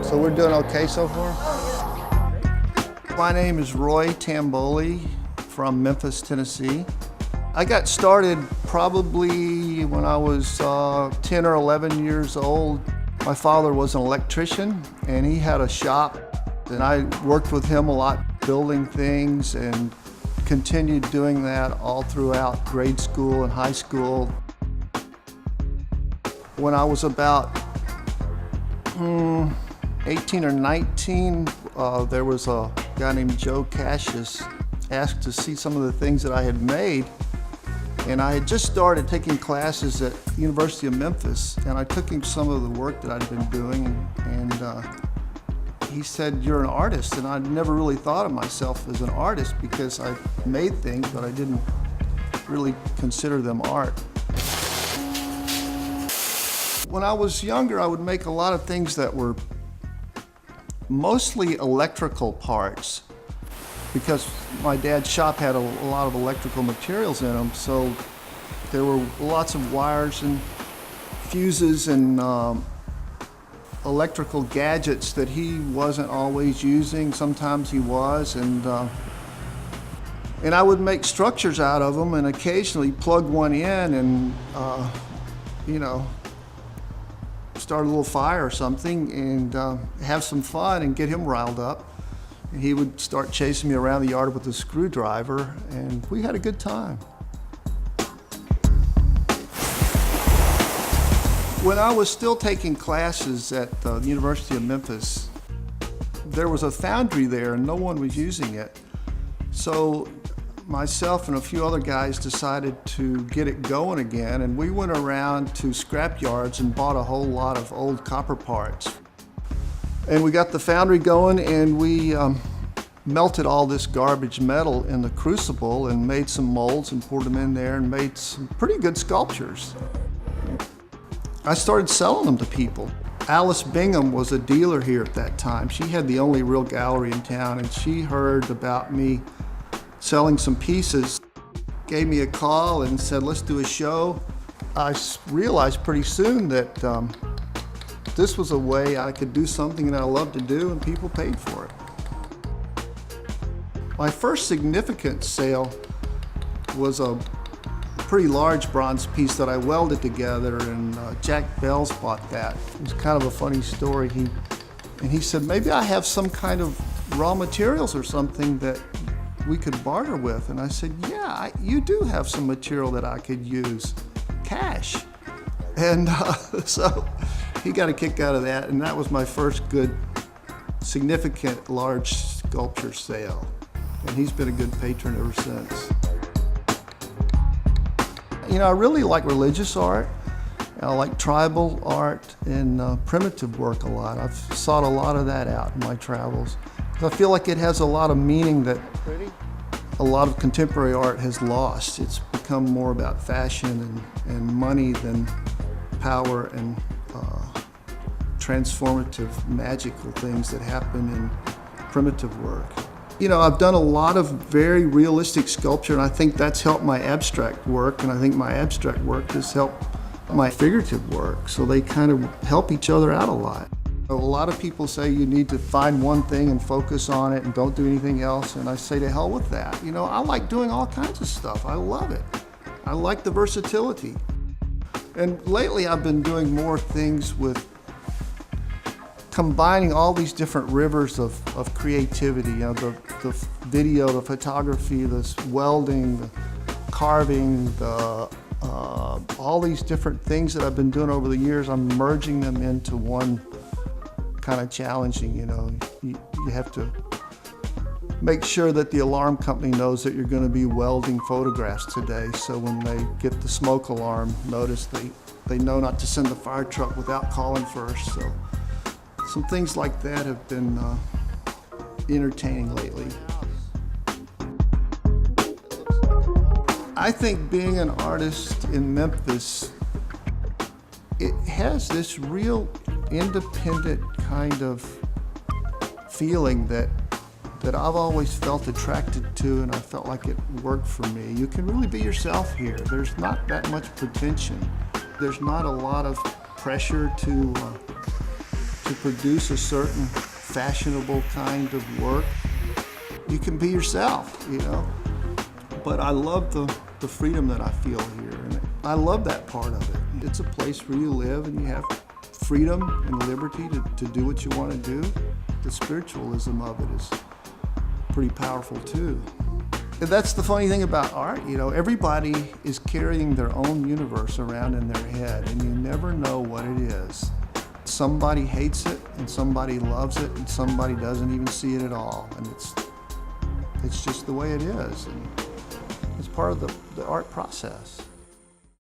So we're doing okay so far? My name is RoyTamboli from Memphis, Tennessee. I got started probably when I was 10 or 11 years old. My father was an electrician and he had a shop, and I worked with him a lot building things and continued doing that all throughout grade school and high school. When I was about 18 or 19, there was a guy named Joe Cassius asked to see some of the things that I had made. And I had just started taking classes at the University of Memphis, and I took him some of the work that I'd been doing, and he said, "You're an artist," and I'd never really thought of myself as an artist because I made things, but I didn't really consider them art. When I was younger, I would make a lot of things that were mostly electrical parts, because my dad's shop had a lot of electrical materials in them, so there were lots of wires and fuses and electrical gadgets that he wasn't always using. Sometimes he was, and I would make structures out of them and occasionally plug one in and you know, start a little fire or something and have some fun and get him riled up. And he would start chasing me around the yard with a screwdriver, and we had a good time. When I was still taking classes at the University of Memphis, there was a foundry there and no one was using it. So myself and a few other guys decided to get it going again, and we went around to scrap yards and bought a whole lot of old copper parts. And we got the foundry going, and we melted all this garbage metal in the crucible and made some molds and poured them in there and made some pretty good sculptures. I started selling them to people. Alice Bingham was a dealer here at that time. She had the only real gallery in town, and she heard about me selling some pieces, gave me a call and said, "Let's do a show." I realized pretty soon that this was a way I could do something that I loved to do, and people paid for it. My first significant sale was a pretty large bronze piece that I welded together, and Jack Bell's bought that. It was kind of a funny story. He said, "Maybe I have some kind of raw materials or something that we could barter with." And I said, "Yeah, you do have some material that I could use, cash." And so he got a kick out of that, and that was my first good, significant, large sculpture sale. And he's been a good patron ever since. You know, I really like religious art. I like tribal art and primitive work a lot. I've sought a lot of that out in my travels. I feel like it has a lot of meaning that a lot of contemporary art has lost. It's become more about fashion and money than power and transformative, magical things that happen in primitive work. You know, I've done a lot of very realistic sculpture, and I think that's helped my abstract work, and I think my abstract work has helped my figurative work, so they kind of help each other out a lot. A lot of people say you need to find one thing and focus on it and don't do anything else, and I say to hell with that. You know, I like doing all kinds of stuff. I love it. I like the versatility. And lately I've been doing more things with combining all these different rivers of creativity, you know, the video, the photography, the welding, the carving, all these different things that I've been doing over the years. I'm merging them into one kind of challenging, you know. You have to make sure that the alarm company knows that you're going to be welding photographs today, so when they get the smoke alarm notice, they know not to send the fire truck without calling first. So some things like that have been entertaining lately. I think being an artist in Memphis, it has this real independent kind of feeling that I've always felt attracted to, and I felt like it worked for me. You can really be yourself here. There's not that much pretension. There's not a lot of pressure to to produce a certain fashionable kind of work. You can be yourself, you know. But I love the freedom that I feel here, and I love that part of it. It's a place where you live and you have freedom and liberty to do what you want to do. The spiritualism of it is pretty powerful too. And that's the funny thing about art, you know, everybody is carrying their own universe around in their head, and you never know what it is. Somebody hates it, and somebody loves it, and somebody doesn't even see it at all. And it's just the way it is. And it's part of the art process.